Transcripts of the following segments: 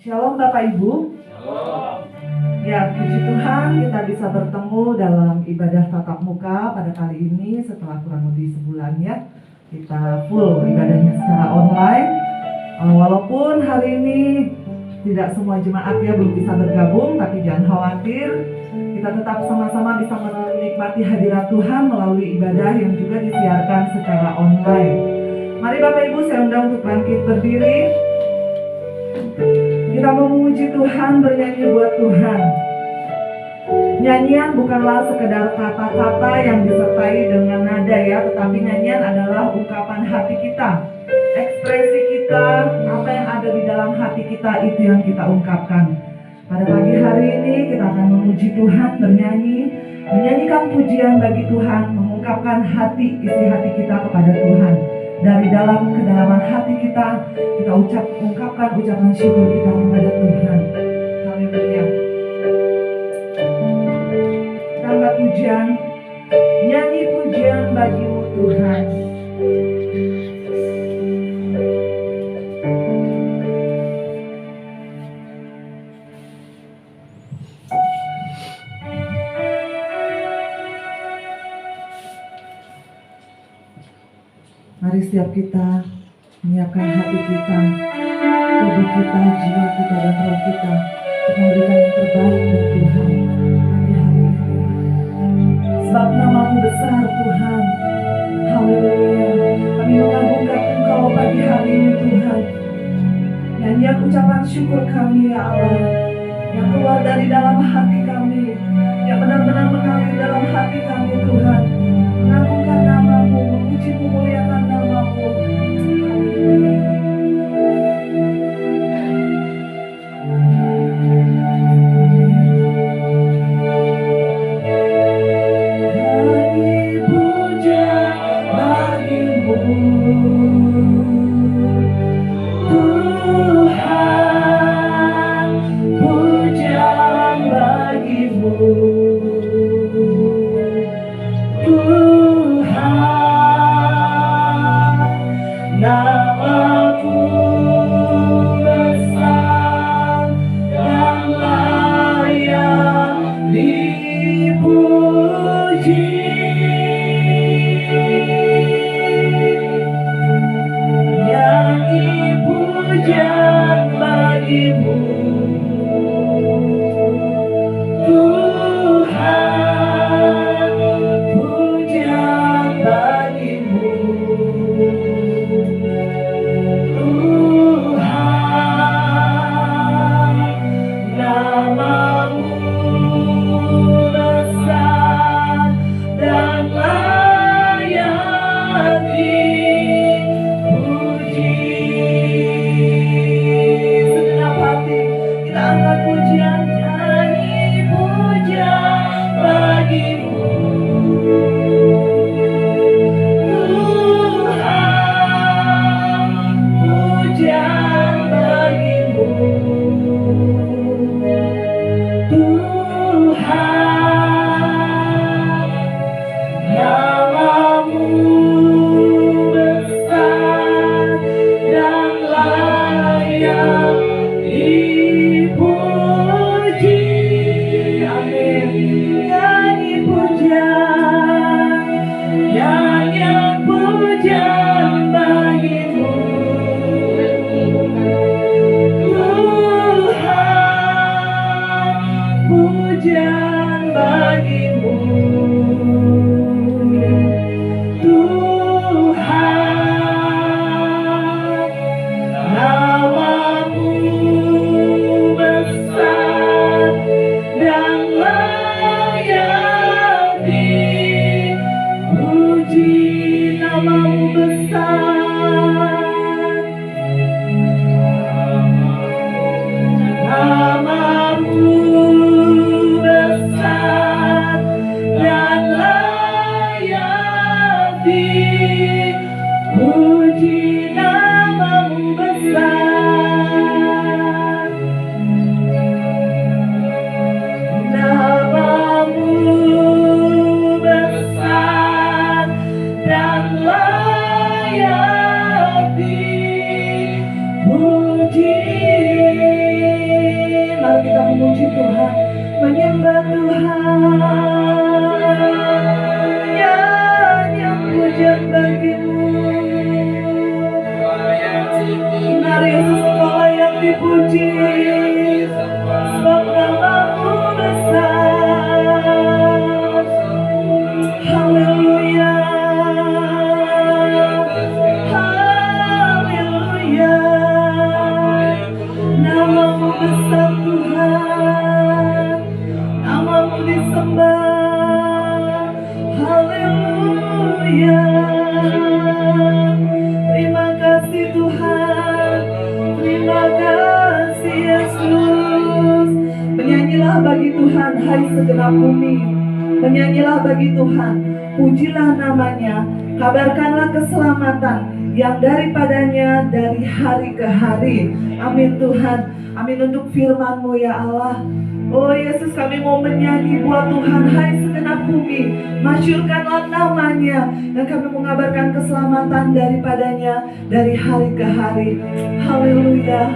Shalom Bapak Ibu. Shalom. Ya, puji Tuhan kita bisa bertemu dalam ibadah tatap muka pada kali ini setelah kurang lebih sebulan ya. Kita full ibadahnya secara online. Walaupun hari ini tidak semua jemaat ya belum bisa bergabung, tapi jangan khawatir. Kita tetap sama-sama bisa menikmati hadirat Tuhan melalui ibadah yang juga disiarkan secara online. Mari Bapak Ibu saya undang untuk bangkit berdiri. Kita memuji Tuhan, bernyanyi buat Tuhan. Nyanyian bukanlah sekedar kata-kata yang disertai dengan nada ya, tetapi nyanyian adalah ungkapan hati kita, ekspresi kita, apa yang ada di dalam hati kita itu yang kita ungkapkan. Pada pagi hari ini kita akan memuji Tuhan, bernyanyi, menyanyikan pujian bagi Tuhan, mengungkapkan hati, isi hati kita kepada Tuhan. Dari dalam kedalaman hati kita ungkapkan ucapan syukur kita kepada Tuhan. Haleluya. Kita angkat pujian, nyanyi pujian bagimu Tuhan. Mari setiap kita menyiapkan hati kita, tubuh kita, jiwa kita, dan roh kita untuk memberikan yang terbaik buat Tuhan pagi hari ini. Sebab nama-Mu besar Tuhan. Haleluya. Kami mengagungkan Engkau pagi hari ini Tuhan. Nyanyian ucapan syukur kami ya Allah, yang keluar dari dalam hati kami, yang benar-benar mengalir dalam hati kami Tuhan. Mengagungkan nama-Mu, memuji memuliakan nama-Mu. Haleluya. menyembah Tuhan, nyanyi pujian bagimu. Benar Yesus, Engkau layak dipuji, sebab namamu besar. Haleluya, haleluya, namamu besar Tuhan, namamu disembah. Haleluya, terima kasih Tuhan, terima kasih Yesus. Menyanyilah bagi Tuhan, hai segenap bumi. Menyanyilah bagi Tuhan, pujilah namanya, kabarkanlah keselamatan yang daripadanya dari hari ke hari. Amin Tuhan, amin untuk firman-Mu ya Allah. Oh Yesus, kami mau menyanyi buat Tuhan, hai segenap bumi, masyurkanlah namanya, dan kami mengabarkan keselamatan daripadanya dari hari ke hari. Haleluya,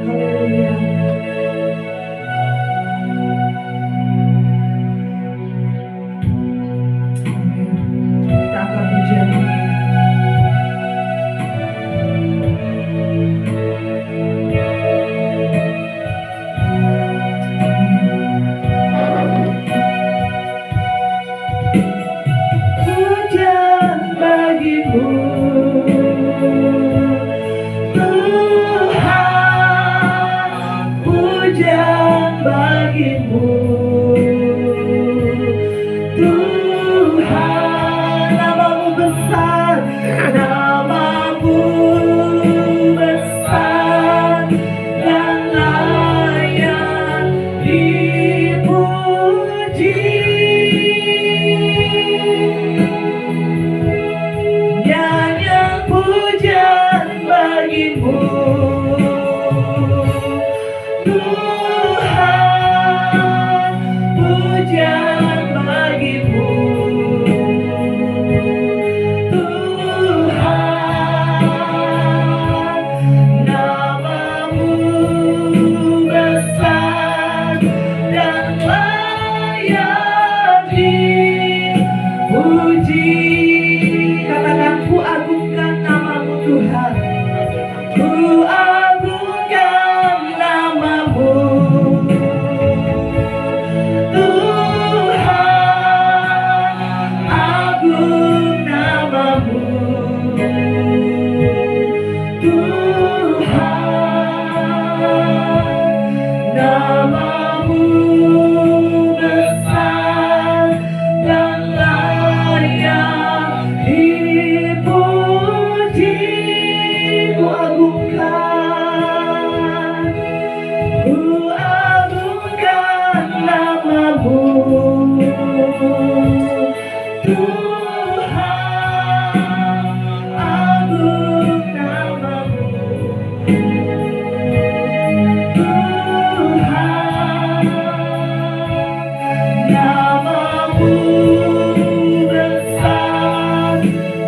haleluya. Kita akan pujian ini. Pujian bagimu Tuhan, pujian bagimu Tuhan, namamu besar, namamu besar dan layak dipuji. Nyanyian pujian bagimu Tuhan, pujian bagimu Tuhan, namamu besar dan layak dipuji. Katakan, ku agungkan namamu Tuhan, ku agungkan namamu Tuhan, agung namamu Tuhan, namamu besar dan layak dipuji. Ku agungkan namamu Tuhan, agung namamu Tuhan, namamu besar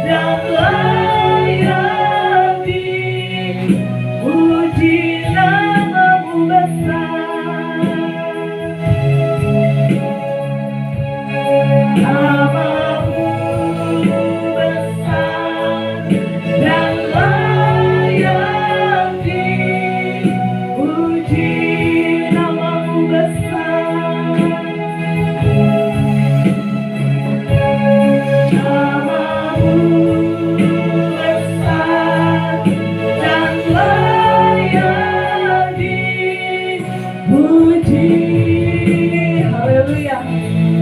dan layak dipuji. Namamu besar, namamu besar dan layak dipuji. Namamu besar, namamu besar dan layak dipuji. Haleluya.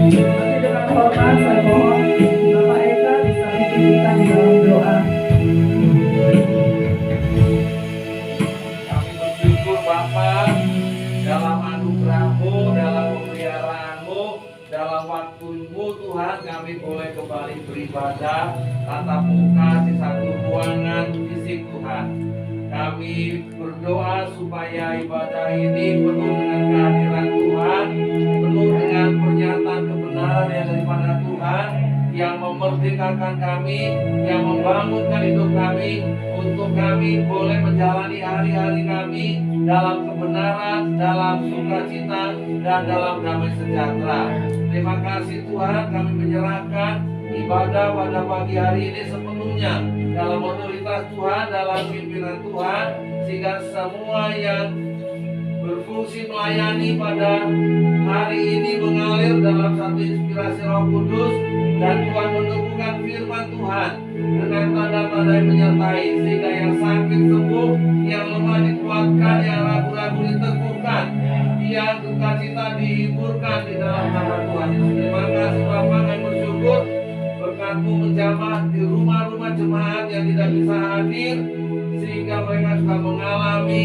Nanti dengan hormat saya mohon Bapak Eka bisa pimpin kita di dalam doa. Kami bersyukur Bapa dalam anugerah-Mu, dalam pemeliharaan-Mu, dalam waktu-Mu Tuhan, kami boleh kembali beribadah tatap muka di satu ruangan fisik Tuhan. Kami berdoa supaya ibadah ini penuh dengan kehadiran Tuhan, penuh dengan pernyataan kebenaran yang daripada Tuhan, yang memerdekakan kami, yang membangunkan hidup kami, untuk kami boleh menjalani hari-hari kami dalam kebenaran kebenaran, dalam sukacita, dan dalam damai sejahtera. Terima kasih Tuhan, kami menyerahkan ibadah pada pagi hari ini sepenuhnya dalam otoritas Tuhan, dalam pimpinan Tuhan, sehingga semua yang berfungsi melayani pada hari ini mengalir dalam satu inspirasi Roh Kudus, dan Tuhan meneguhkan firman Tuhan dengan tanda-tanda yang menyertai, sehingga yang sakit sembuh, yang lemah dikuatkan, yang ragu-ragu diteguhkan, yang duka cita dihiburkan di dalam nama Tuhan Yesus. Terima kasih Bapa, kami bersyukur berkat-Mu menjamah di rumah-rumah jemaat yang tidak bisa hadir, sehingga mereka juga mengalami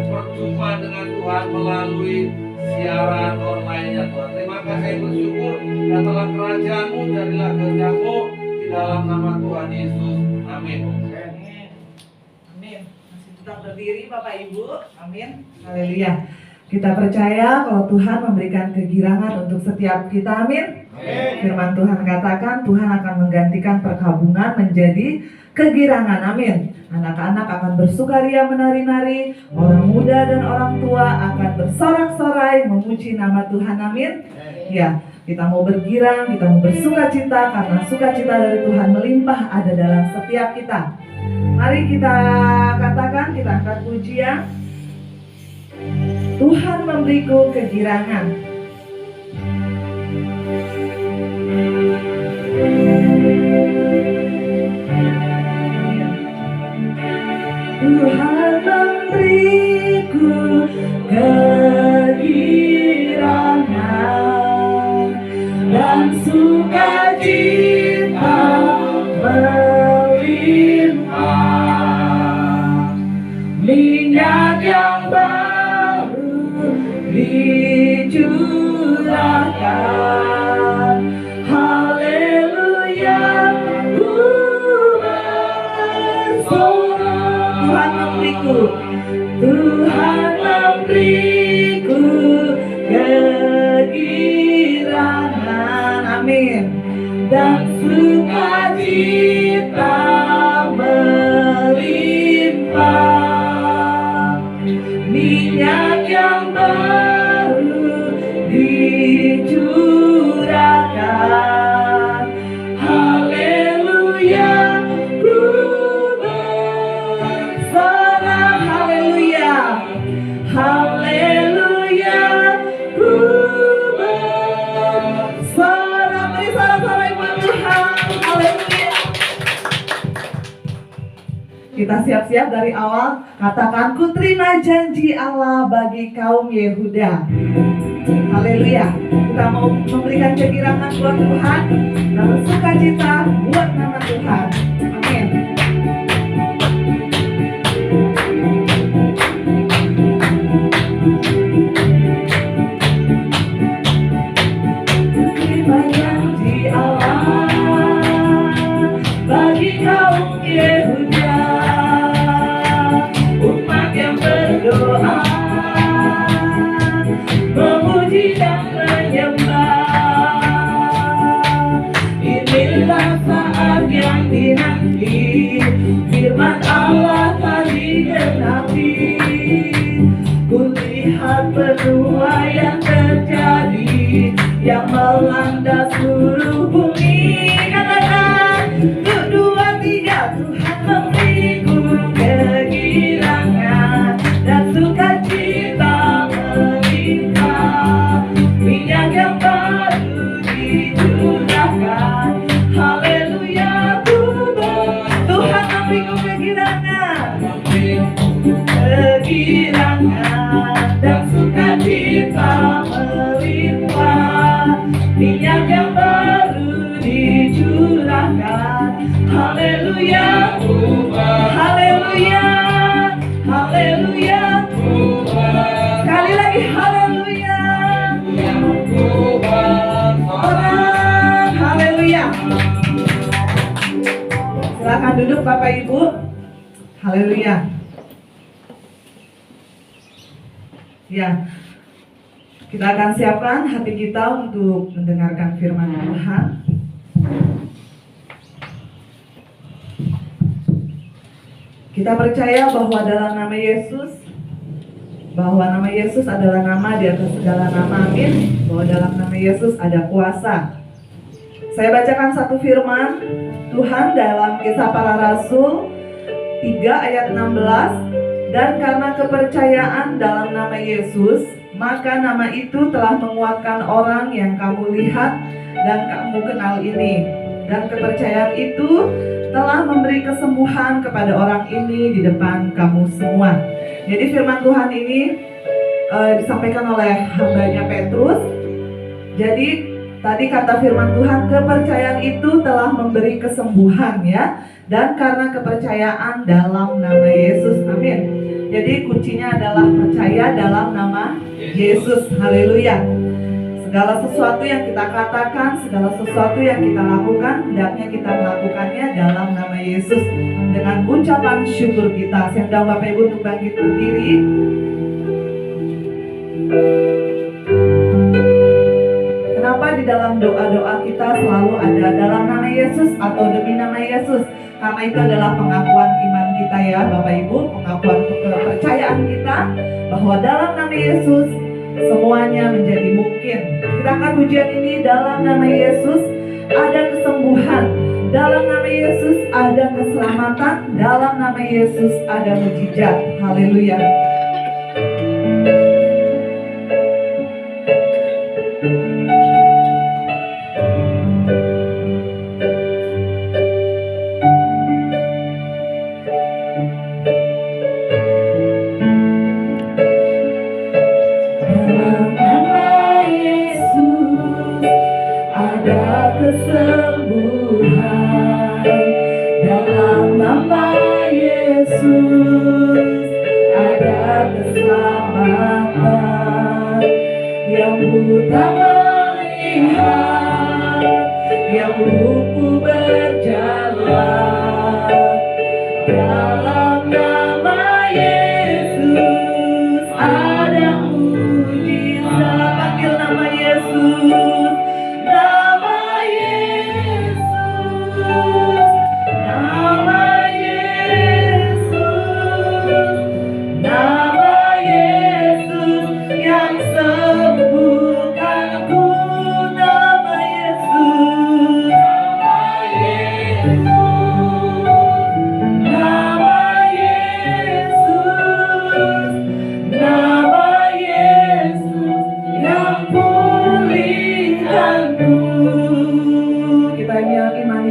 perjumpaan dengan Tuhan melalui siaran online-nya Tuhan. Terima kasih, bersyukur, datanglah kerajaan-Mu, jadilah kehendak-Mu di dalam nama Tuhan Yesus. Amin. Amin. Masih tetap berdiri Bapak Ibu. Amin. Haleluya. Kita percaya kalau Tuhan memberikan kegirangan untuk setiap kita. Amin. Firman Tuhan katakan Tuhan akan menggantikan perkabungan menjadi kegirangan. Amin. Anak-anak akan bersukaria menari-nari, orang muda dan orang tua akan bersorak-sorai memuji nama Tuhan. Amin. Ya, kita mau bergirang, kita mau bersukacita karena sukacita dari Tuhan melimpah ada dalam setiap kita. Mari kita katakan, kita angkat pujian. Tuhan memberiku kegirangan. Tuhan memberiku kegirangan dan sukacita melimpah, minyak yang baru dicurahkan. Haleluya, ku bersorak. Tuhan memberiku kegirangan. Amin. Dan sukacita melimpah, minyak yang baru dicurahkan. Haleluya, ku bersorak. Haleluya, haleluya, ku bersorak. Beri sorak-sorai buat Tuhan. Haleluya. Kita siap-siap dari awal. Katakan, ku terima janji Allah bagi kaum Yehuda. Haleluya. Kita mau memberikan kegirangan buat Tuhan dan bersukacita buat nama Tuhan. Amin. Terima janji Allah bagi kaum Yehuda, umat yang berdoa, memuji dan menyembah. Inilah saat yang dinanti, firman Allah telah digenapi. Kulihat penuaian terjadi yang melanda seluruh bumi. Katakan, 1, 2, 3, Tuhan memberiku kegirangan dan sukacita melimpah, minyak yang baru dicurahkan. Haleluya, Tuhan memberiku kegirangan dan sukacita melimpah, minyak yang baru dicurahkan. Haleluya, haleluya, haleluya. Sekali lagi, haleluya. Orang, haleluya. Silakan duduk Bapak Ibu. Haleluya. Ya, kita akan siapkan hati kita untuk mendengarkan firman Tuhan. Kita percaya bahwa dalam nama Yesus bahwa nama Yesus adalah nama di atas segala nama, amin. Bahwa dalam nama Yesus ada kuasa. Saya bacakan satu firman Tuhan dalam Kisah Para Rasul 3 ayat 16. Dan karena kepercayaan dalam nama Yesus, maka nama itu telah menguatkan orang yang kamu lihat dan kamu kenal ini. Dan kepercayaan itu telah memberi kesembuhan kepada orang ini di depan kamu semua. Jadi firman Tuhan ini disampaikan oleh hambanya Petrus. Jadi tadi kata firman Tuhan, kepercayaan itu telah memberi kesembuhan ya. Dan karena kepercayaan dalam nama Yesus, amin. Jadi kuncinya adalah percaya dalam nama Yesus, haleluya. Segala sesuatu yang kita katakan, segala sesuatu yang kita lakukan, hendaknya kita melakukannya dalam nama Yesus dengan ucapan syukur kita. Saya undang Bapak Ibu untuk bangkit berdiri. Kenapa di dalam doa-doa kita selalu ada dalam nama Yesus atau demi nama Yesus? Karena itu adalah pengakuan iman kita ya Bapak Ibu, pengakuan kepercayaan kita bahwa dalam nama Yesus semuanya menjadi mungkin. Kita akan pujian ini, dalam nama Yesus ada kesembuhan, dalam nama Yesus ada keselamatan, dalam nama Yesus ada mujizat. Haleluya. Kesembuhan dalam nama Yesus, ada keselamatan. Yang buta melihat, yang lumpuh berjalan. Dalam nama Yesus ada mujizat. Panggil nama Yesus.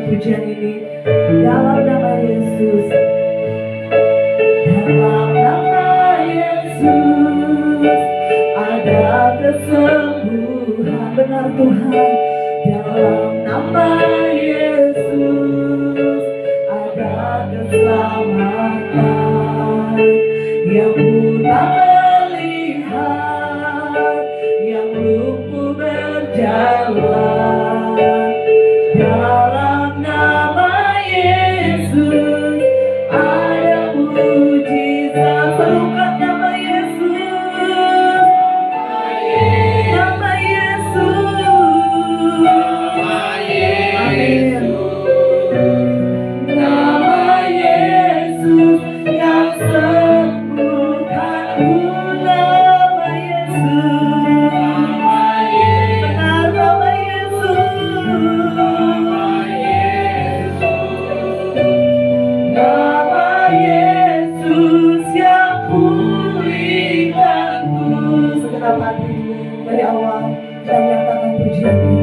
Pujian ini dalam nama Yesus, dalam nama Yesus ada kesembuhan. Benar Tuhan, dalam nama Yesus ada keselamatan. Yang buta melihat, yang lumpuh berjalan. Dalam nama Yesus ada mujizat. Serukan nama Yesus, nama Yesus, amin. Nama Yesus yang sembuhkanku, nama Yesus, benar nama Yesus. Nama Yesus yang pulihkanku. Segenap hati dari awal kita nyatakan pujian ini.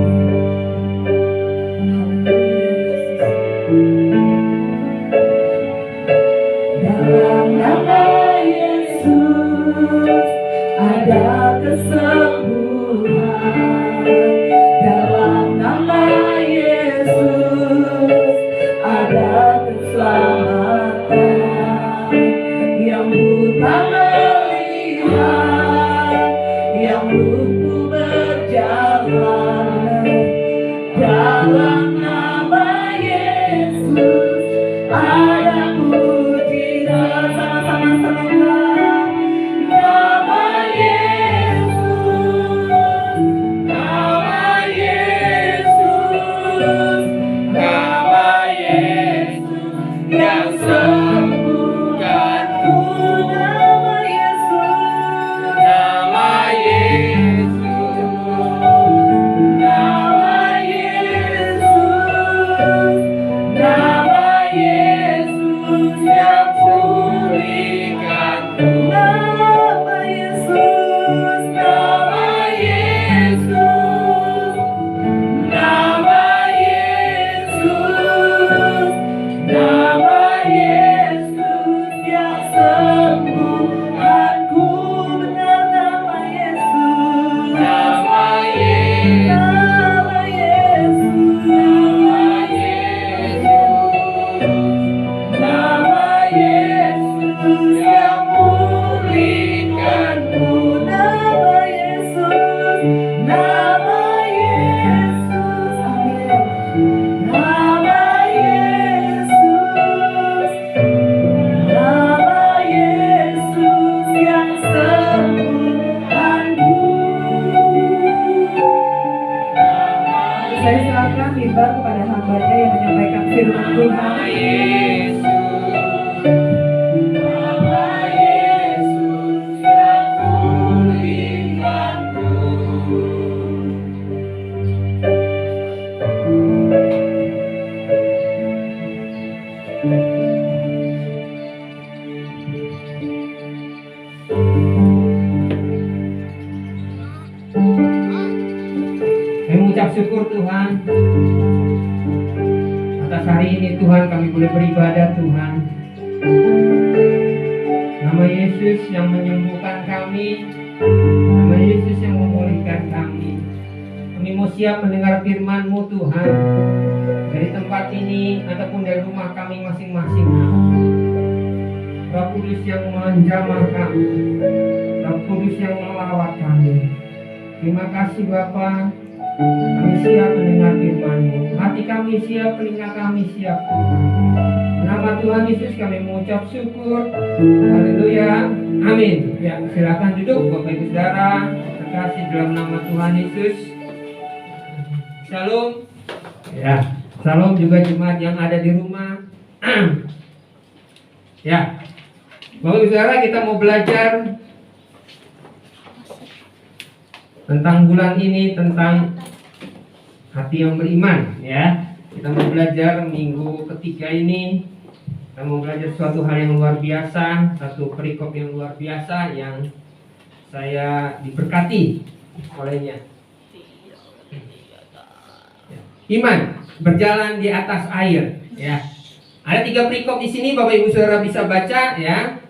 Dalam nama Yesus ada kesembuhan. Dalam nama Yesus ada keselamatan. Yang buta melihat, yang lumpuh berjalan. Dalam nama Yesus ada mujizat. Sama-sama serentak. Nama Yesus, nama Yesus, nama Yesus yang sembuhkanku. Nama Yesus, menyebar kepada hamba-Nya yang menyampaikan firman Tuhan. Kami mengucap syukur Tuhan atas hari ini Tuhan kami boleh beribadah Tuhan. Nama Yesus yang menyembuhkan kami, nama Yesus yang memulihkan kami. Kami mau siap mendengar firman-Mu Tuhan, dari tempat ini ataupun dari rumah kami masing-masing. Roh Kudus yang menjamah kami, Roh Kudus yang melawat kami. Terima kasih Bapa. Kami siap mendengar firman-Mu. Hati kami siap, telinga kami siap Tuhan. Nama Tuhan Yesus kami mengucap syukur. Haleluya. Amin. Ya, silakan duduk Bapak Ibu Saudara. Terkasih dalam nama Tuhan Yesus. Shalom. Ya, shalom juga jemaat yang ada di rumah. Ya. Bapak Ibu Saudara, kita mau belajar tentang bulan ini, tentang hati yang beriman, ya. Kita mau belajar minggu ketiga ini. Kita mau belajar suatu hal yang luar biasa, satu perikop yang luar biasa yang saya diberkati olehnya. Iman berjalan di atas air, ya. Ada 3 perikop di sini, Bapak Ibu Saudara bisa baca, ya.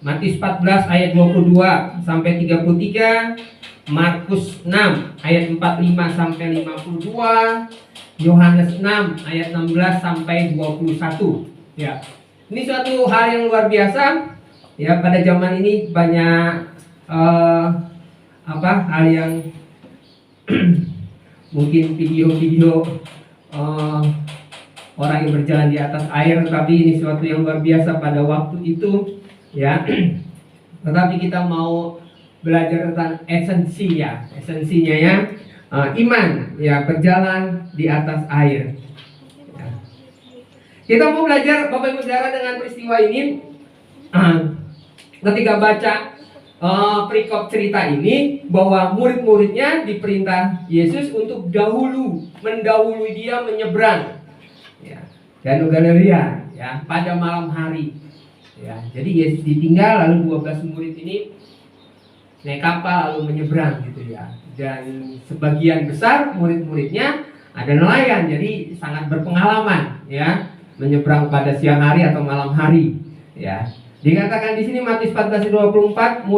Matius 14 ayat 22 sampai 33. Markus 6 ayat 45 sampai 52, Yohanes 6 ayat 16 sampai 21. Ya. Ini suatu hal yang luar biasa. Ya, pada zaman ini banyak hal yang mungkin video-video orang yang berjalan di atas air, tapi ini suatu yang luar biasa pada waktu itu, ya. Tetapi kita mau belajar tentang esensinya ya, iman ya, berjalan di atas air. Ya. Kita mau belajar Bapak Ibu Saudara dengan peristiwa ini. Ketika baca perikop cerita ini, bahwa murid-muridnya diperintah Yesus untuk mendahului dia menyeberang, ya, Danau Galilea, ya, pada malam hari. Ya, jadi Yesus ditinggal, lalu 12 murid ini naik kapal lalu menyeberang gitu ya. Dan sebagian besar murid-muridnya ada nelayan, jadi sangat berpengalaman ya, menyeberang pada siang hari atau malam hari ya. Dikatakan di sini Matius 14:24,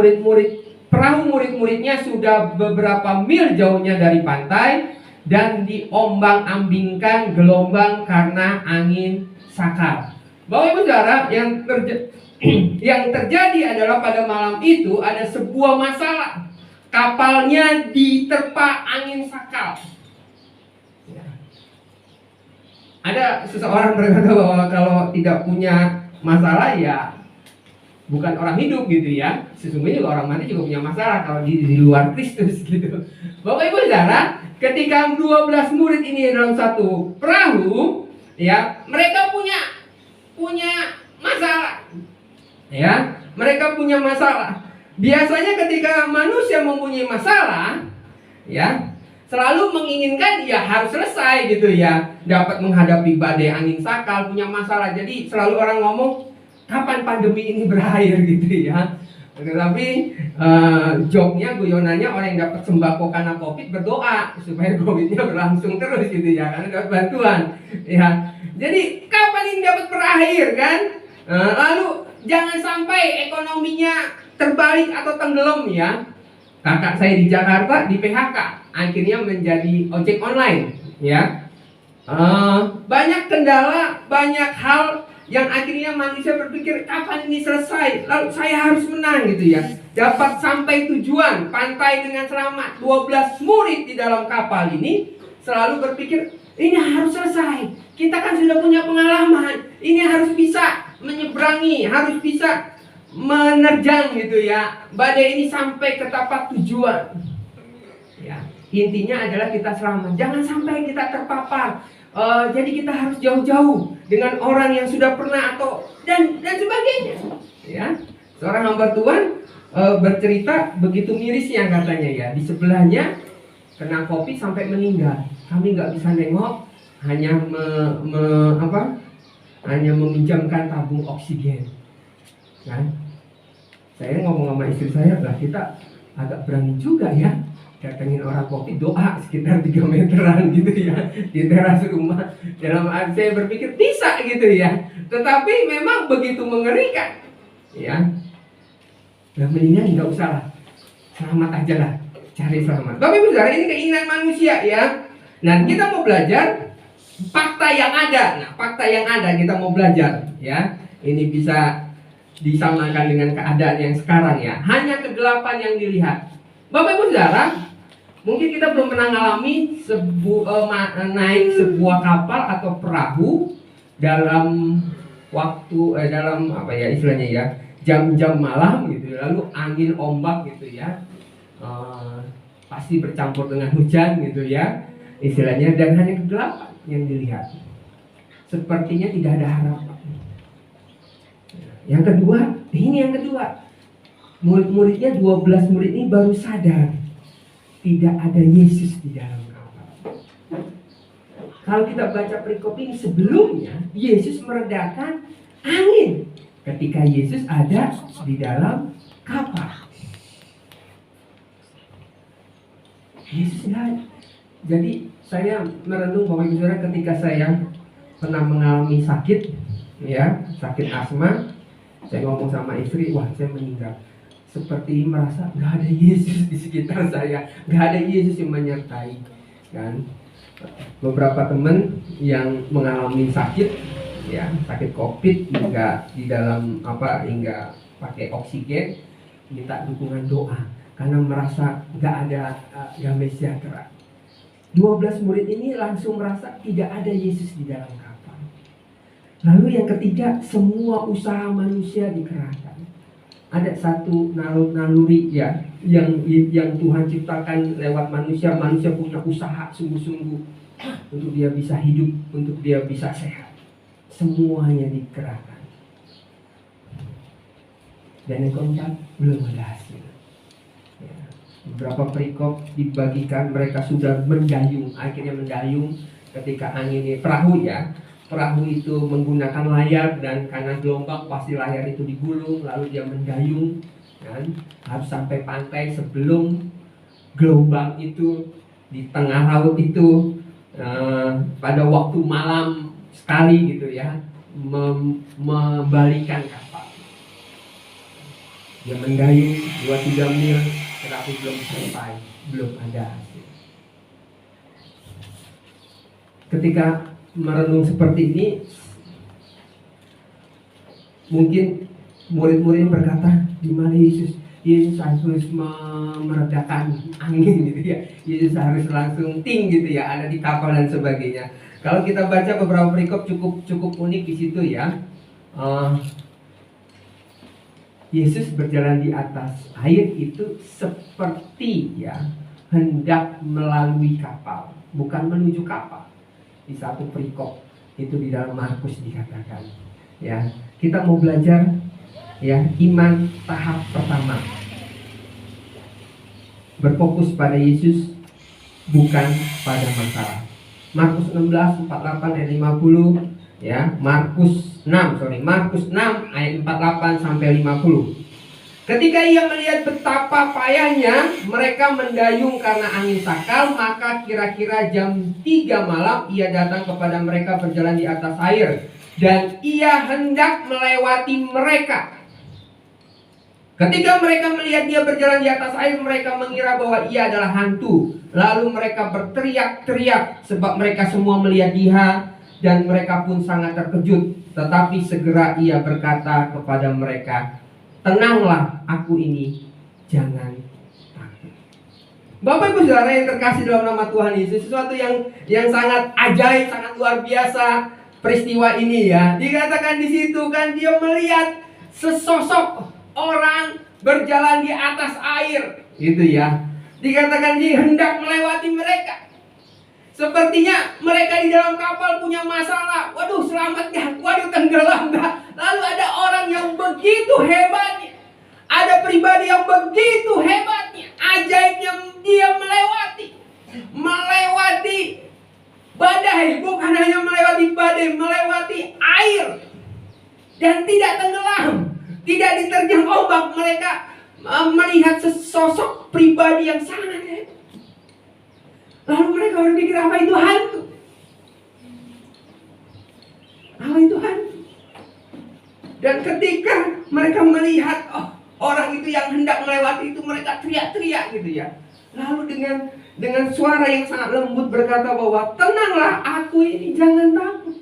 perahu murid-muridnya sudah beberapa mil jauhnya dari pantai dan diombang-ambingkan gelombang karena angin sakal. Bapak Ibu Saudara, yang terjadi adalah pada malam itu ada sebuah masalah. Kapalnya diterpa angin sakal. Ya. Ada seseorang berkata bahwa kalau tidak punya masalah ya bukan orang hidup gitu ya. Sesungguhnya juga orang mati juga punya masalah kalau di luar Kristus gitu. Bapak Ibu Saudara, ketika 12 murid ini dalam satu perahu, ya, mereka punya masalah. Ya, mereka punya masalah. Biasanya ketika manusia mempunyai masalah, ya, selalu menginginkan ya harus selesai gitu ya, dapat menghadapi badai angin sakal, punya masalah. Jadi selalu orang ngomong kapan pandemi ini berakhir gitu ya. Tetapi joknya, guyonannya, orang yang dapat sembako karena COVID berdoa supaya COVID-nya berlangsung terus gitu ya, karena dapat bantuan. Ya, jadi kapan ini dapat berakhir kan? Lalu jangan sampai ekonominya terbalik atau tenggelam ya. Kakak saya di Jakarta di PHK, akhirnya menjadi ojek online ya. Banyak kendala, banyak hal yang akhirnya manusia berpikir kapan ini selesai, lalu saya harus menang gitu ya, dapat sampai tujuan pantai dengan selamat. 12 murid di dalam kapal ini selalu berpikir ini harus selesai, kita kan sudah punya pengalaman, ini harus bisa menyeberangi, harus bisa menerjang gitu ya badai ini sampai ke tempat tujuan Ya, intinya adalah kita selamat. Jangan sampai kita terpapar. Jadi kita harus jauh-jauh dengan orang yang sudah pernah dan sebagainya. Ya, seorang hamba Tuhan bercerita begitu mirisnya katanya ya, di sebelahnya kena COVID sampai meninggal. Kami nggak bisa nengok, hanya hanya meminjamkan tabung oksigen. Kan? Saya ngomong sama istri saya, lah kita agak berani juga ya datengin orang COVID, doa sekitar 3 meteran gitu ya di teras rumah. Dalam arti saya berpikir bisa gitu ya, tetapi memang begitu mengerikan ya. Nah, mendingan nggak usah lah, selamat aja lah, cari selamat. Bapak Ibu Saudara, ini keinginan manusia ya. Nah, kita mau belajar fakta yang ada. Nah, fakta yang ada kita mau belajar ya. Ini bisa disamakan dengan keadaan yang sekarang ya. Hanya kegelapan yang dilihat. Bapak Ibu Saudara, mungkin kita belum pernah mengalami naik sebuah kapal atau perahu dalam waktu dalam apa ya istilahnya ya, jam-jam malam gitu, lalu angin ombak gitu ya, pasti bercampur dengan hujan gitu ya istilahnya, dan hanya kegelapan yang dilihat, sepertinya tidak ada harapan. Yang kedua, murid-muridnya 12 murid ini baru sadar tidak ada Yesus di dalam kapal. Kalau kita baca perikop ini sebelumnya, Yesus meredakan angin ketika Yesus ada di dalam kapal. Yesus ada. Jadi saya merenung bahwa Saudara, ketika saya pernah mengalami sakit, ya sakit asma, saya ngomong sama istri, wah saya meninggal. Seperti merasa nggak ada Yesus di sekitar saya, nggak ada Yesus yang menyertai. Kan beberapa teman yang mengalami sakit, ya sakit COVID hingga di dalam hingga pakai oksigen, minta dukungan doa karena merasa nggak ada damai sejahtera. 12 murid ini langsung merasa tidak ada Yesus di dalam kapal. Lalu yang ketiga, semua usaha manusia dikerahkan. Ada satu naluri ya yang Tuhan ciptakan lewat manusia. Manusia punya usaha sungguh-sungguh untuk dia bisa hidup, untuk dia bisa sehat. Semuanya dikerahkan. Dan yang keempat, belum ada hasil. Ya, beberapa perikop dibagikan, mereka sudah mendayung, akhirnya mendayung ketika angin perahu ya. Perahu itu menggunakan layar, dan karena gelombang pasti layar itu digulung, lalu dia mendayung kan, harus sampai pantai sebelum gelombang itu di tengah laut itu pada waktu malam sekali gitu ya, membalikan kapal. Dia mendayung 2-3 mil, tetapi belum selesai, belum ada hasil. Ketika merenung seperti ini, mungkin murid-murid berkata, di mana Yesus? Yesus harus meredakan angin gitu ya. Yesus harus langsung gitu ya, ada di kapal dan sebagainya. Kalau kita baca beberapa perikop cukup unik di situ ya. Yesus berjalan di atas air itu seperti ya hendak melalui kapal, bukan menuju kapal. Di satu perikop itu di dalam Markus dikatakan ya, kita mau belajar ya iman tahap pertama, berfokus pada Yesus bukan pada masalah. Markus 16 48 ayat 50 ya, Markus 6 ayat 48 sampai 50. Ketika ia melihat betapa payahnya mereka mendayung karena angin sakal, maka kira-kira jam 3 malam ia datang kepada mereka berjalan di atas air, dan ia hendak melewati mereka. Ketika mereka melihat dia berjalan di atas air, mereka mengira bahwa ia adalah hantu. Lalu mereka berteriak-teriak sebab mereka semua melihat dia, dan mereka pun sangat terkejut. Tetapi segera ia berkata kepada mereka, "Tenanglah, aku ini, jangan takut." Bapak Ibu Saudara yang terkasih dalam nama Tuhan Yesus, sesuatu yang sangat ajaib, sangat luar biasa peristiwa ini ya. Dikatakan di situ kan dia melihat sesosok orang berjalan di atas air, gitu ya. Dikatakan dia hendak melewati mereka. Sepertinya mereka di dalam kapal punya masalah. Waduh, selamat gak? Waduh, tenggelam gak? Lalu ada orang yang begitu hebatnya, ada pribadi yang begitu hebatnya, ajaibnya dia melewati badai. Bukan hanya melewati badai, melewati air, dan tidak tenggelam, tidak diterjang ombak. Mereka melihat sesosok pribadi yang sangat hebat. Lalu mereka berpikir, apa itu hantu? Apa itu hantu? Dan ketika mereka melihat orang itu yang hendak melewati itu, mereka teriak-teriak gitu ya. Lalu dengan suara yang sangat lembut berkata bahwa, tenanglah, aku ini, jangan takut.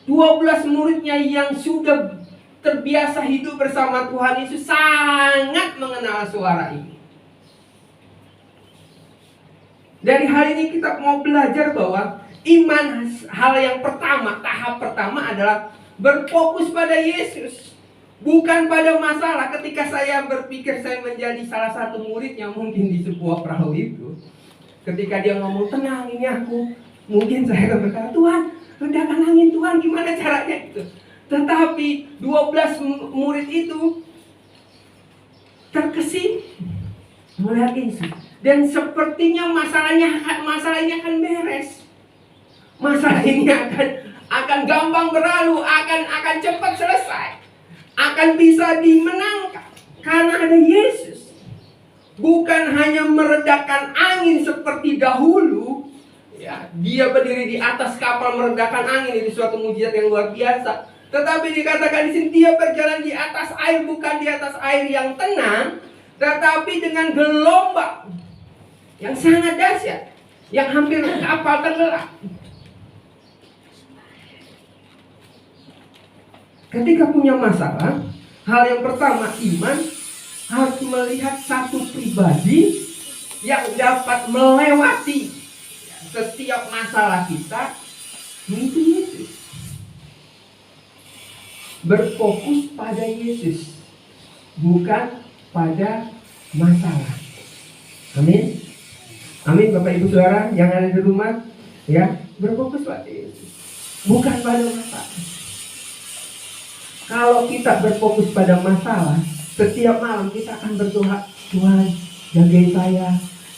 12 muridnya yang sudah terbiasa hidup bersama Tuhan Yesus sangat mengenal suara ini. Dari hal ini kita mau belajar bahwa iman, hal yang pertama, tahap pertama adalah berfokus pada Yesus, bukan pada masalah. Ketika saya berpikir saya menjadi salah satu muridnya mungkin di sebuah perahu itu, ketika dia ngomong, tenang ini aku, mungkin saya akan berkata, Tuhan, redakan angin Tuhan, gimana caranya itu? Tetapi 12 murid itu terkesima melihat Yesus. Dan sepertinya masalah ini akan beres. Masalah ini akan gampang berlalu, akan cepat selesai, akan bisa dimenangkan karena ada Yesus. Bukan hanya meredakan angin seperti dahulu, ya, dia berdiri di atas kapal meredakan angin, itu suatu mujizat yang luar biasa. Tetapi dikatakan di sini dia berjalan di atas air, bukan di atas air yang tenang, tetapi dengan gelombang yang sangat dahsyat, yang hampir kapal tenggelam. Ketika punya masalah, hal yang pertama, iman harus melihat satu pribadi yang dapat melewati setiap masalah kita, yaitu Yesus. Berfokus pada Yesus, bukan pada masalah. Amin. Amin, Bapak Ibu Saudara yang ada di rumah, ya, berfokus pada Yesus, bukan pada masalah. Kalau kita berfokus pada masalah, setiap malam kita akan berdoa, Tuhan, jagai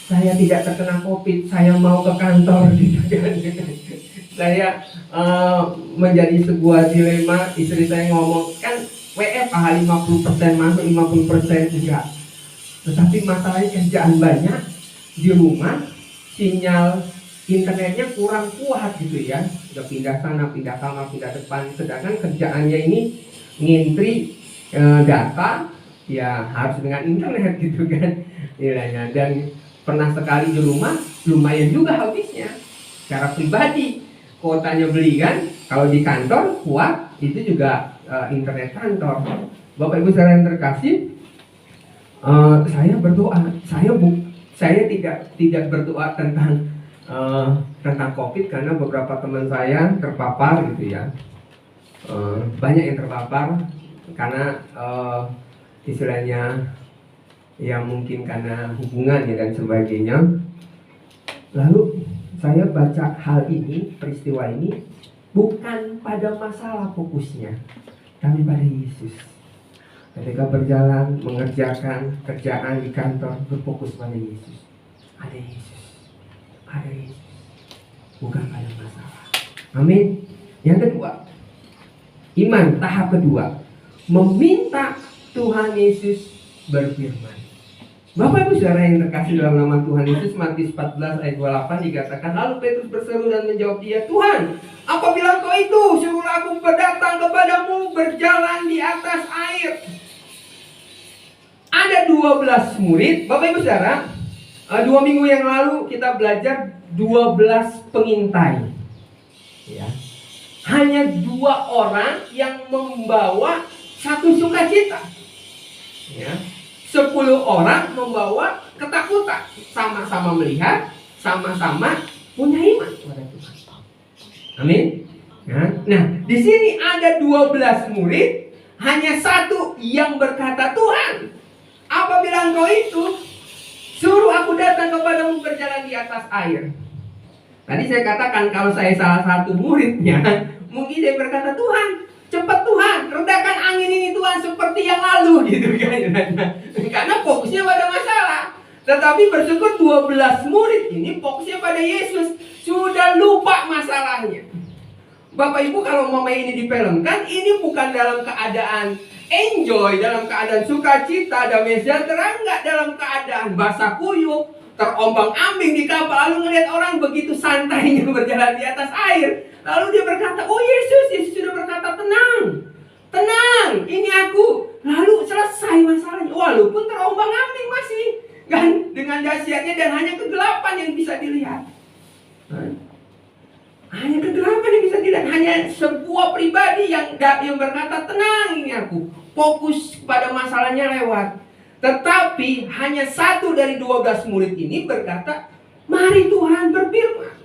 saya tidak terkena COVID, saya mau ke kantor, gitu kan. Saya menjadi sebuah dilema. Istri saya ngomong, kan WFH 50% masuk, 50% enggak. Tetapi masalahnya kerjaan banyak di rumah, sinyal internetnya kurang kuat gitu ya. Udah pindah sana, pindah kamar, pindah depan. Sedangkan kerjaannya ini ngintri data, ya harus dengan internet gitu kan nilainya. Dan pernah sekali di rumah, lumayan juga habisnya. Secara pribadi, kuotanya beli kan. Kalau di kantor kuat, itu juga internet kantor. Bapak Ibu saudara yang terkasih, saya berdoa. Saya tidak berdoa tentang COVID karena beberapa teman saya terpapar gitu ya. Banyak yang terpapar karena istilahnya ya mungkin karena hubungannya dan sebagainya. Lalu saya baca hal ini, peristiwa ini, bukan pada masalah fokusnya, tapi pada Yesus. Ketika berjalan, mengerjakan kerjaan di kantor, berfokus pada Yesus. Ada Yesus, ada Yesus, bukan pada masalah. Amin. Yang kedua, iman tahap kedua, meminta Tuhan Yesus berfirman. Bapak Ibu saudara yang terkasih dalam nama Tuhan Yesus, Matius 14 ayat 28 dikatakan, lalu Petrus berseru dan menjawab dia, Tuhan, apabila Engkau itu, suruhlah aku datang kepadamu berjalan di atas air. Ada 12 murid, Bapak Ibu saudara, 2 minggu yang lalu kita belajar 12 pengintai. Ya. Hanya 2 orang yang membawa satu sukacita. Ya. 10 orang membawa ketakutan, sama-sama melihat, sama-sama punya iman kepada Tuhan. Amin. Nah, di sini ada 12 murid, hanya 1 yang berkata, Tuhan, apabila Engkau itu, Suruh aku datang kepadamu berjalan di atas air. Tadi saya katakan kalau saya salah satu muridnya, mungkin saya berkata, Tuhan, cepat Tuhan, redakan angin ini Tuhan seperti yang lalu gitu kan. Karena fokusnya pada masalah. Tetapi bersyukur 12 murid ini fokusnya pada Yesus. Sudah lupa masalahnya. Bapak Ibu kalau ini difilmkan, ini bukan dalam keadaan enjoy, dalam keadaan sukacita, damai sejahtera, enggak dalam keadaan basah kuyup, terombang-ambing di kapal, lalu ngelihat orang begitu santainya berjalan di atas air. Lalu dia berkata, oh Yesus sudah berkata, tenang, tenang, ini aku. Lalu selesai masalahnya, walaupun terombang-ambing masih kan dengan dahsyatnya dan hanya kegelapan yang bisa dilihat. Hanya kegelapan yang bisa dilihat, hanya sebuah pribadi yang berkata, tenang, ini aku. Fokus pada masalahnya lewat. Tetapi hanya satu dari 12 murid ini berkata, mari Tuhan berfirman.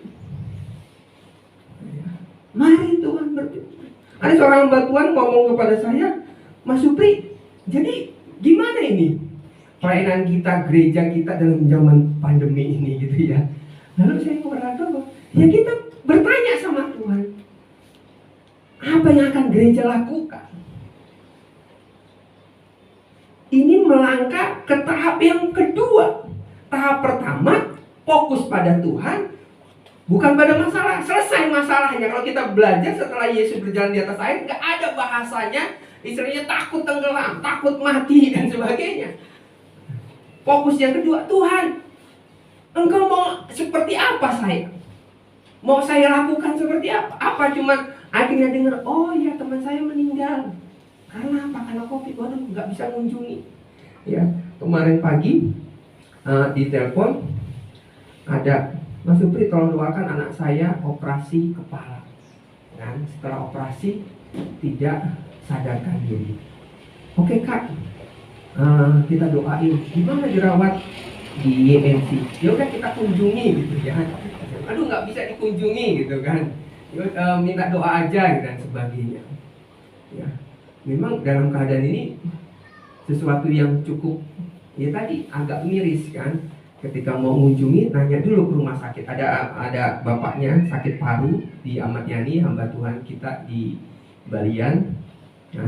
Mari Tuhan berfirman. Ada seorang hamba Tuhan ngomong kepada saya, Mas Supri, jadi gimana ini pelayanan kita, gereja kita dalam zaman pandemi ini gitu ya. Lalu saya berkata, ya kita bertanya sama Tuhan, apa yang akan gereja lakukan? Ini melangkah ke tahap yang kedua. Tahap pertama, fokus pada Tuhan, bukan pada masalah. Selesai masalahnya. Kalau kita belajar setelah Yesus berjalan di atas air, nggak ada bahasanya, istilahnya takut tenggelam, takut mati, dan sebagainya. Fokus yang kedua, Tuhan, Engkau mau seperti apa saya? Mau saya lakukan seperti apa? Apa cuma akhirnya dengar, oh ya teman saya meninggal. Karena apa? Karena COVID, waduh nggak bisa mengunjungi. Ya, kemarin pagi di telepon ada, Mas Supri tolong doakan anak saya operasi kepala. Dan setelah operasi tidak sadarkan diri. Oke Kak, kita doain. Gimana dirawat di YMC? Ya udah kita kunjungi gitu ya. Aduh nggak bisa dikunjungi gitu kan. Minta doa aja gitu, dan sebagainya. Ya, memang dalam keadaan ini sesuatu yang cukup ya tadi agak miris kan. Ketika mau mengunjungi, nanya dulu ke rumah sakit. Ada bapaknya sakit paru di Ahmad Yani, hamba Tuhan kita di Balian. Ya.